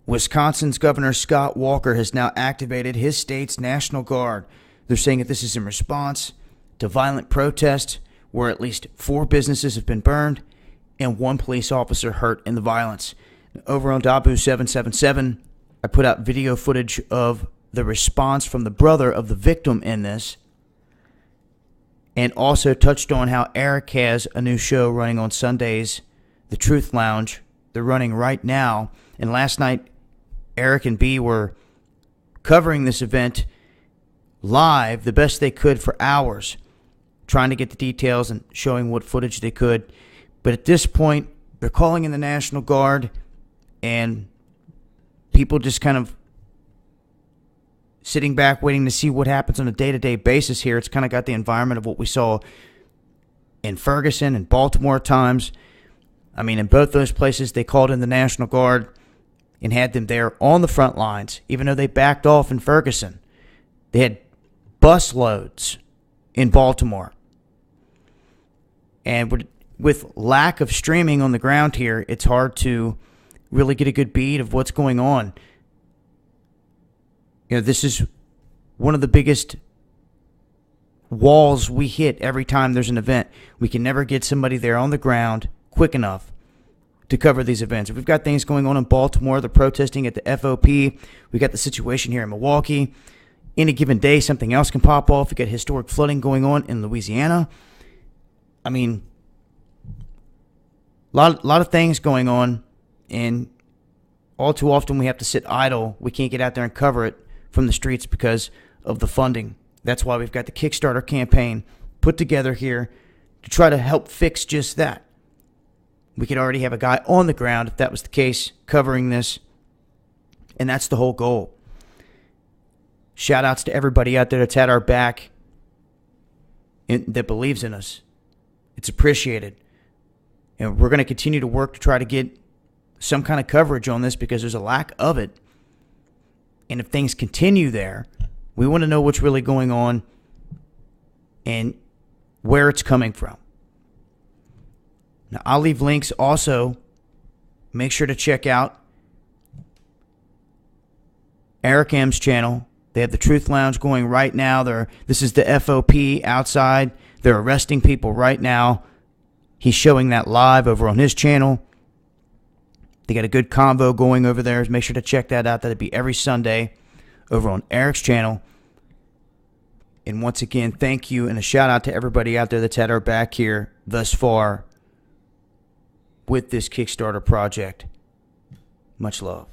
Wisconsin's Governor Scott Walker has now activated his state's National Guard. They're saying that this is in response to violent protests where at least 4 businesses have been burned and 1 police officer hurt in the violence. Over on Dabu 777, I put out video footage of the response from the brother of the victim in this, and also touched on how Eric has a new show running on Sundays, The Truth Lounge. They're running right now, and last night Eric and B were covering this event live the best they could for hours, trying to get the details and showing what footage they could. But at this point, they're calling in the National Guard, and people just kind of sitting back waiting to see what happens on a day-to-day basis here. It's kind of got the environment of what we saw in Ferguson and Baltimore at times. I mean, in both those places, they called in the National Guard and had them there on the front lines, even though they backed off in Ferguson. They had bus loads in Baltimore. And with lack of streaming on the ground here, it's hard to really get a good beat of what's going on. You know, this is one of the biggest walls we hit every time there's an event. We can never get somebody there on the ground quick enough to cover these events. If we've got things going on in Baltimore, they're protesting at the FOP. We got the situation here in Milwaukee. Any given day, something else can pop off. We got historic flooding going on in Louisiana. I mean, a lot of things going on, and all too often we have to sit idle. We can't get out there and cover it from the streets because of the funding. That's why we've got the Kickstarter campaign put together here to try to help fix just that. We could already have a guy on the ground, if that was the case, covering this, and that's the whole goal. Shout outs to everybody out there that's had our back and that believes in us. It's appreciated. And we're going to continue to work to try to get some kind of coverage on this because there's a lack of it. And if things continue there, we want to know what's really going on and where it's coming from. Now, I'll leave links also. Make sure to check out Eric M's channel. They have the Truth Lounge going right now. This is the FOP outside. They're arresting people right now. He's showing that live over on his channel. They got a good convo going over there. Make sure to check that out. That'll be every Sunday over on Eric's channel. And once again, thank you and a shout out to everybody out there that's had our back here thus far with this Kickstarter project. Much love.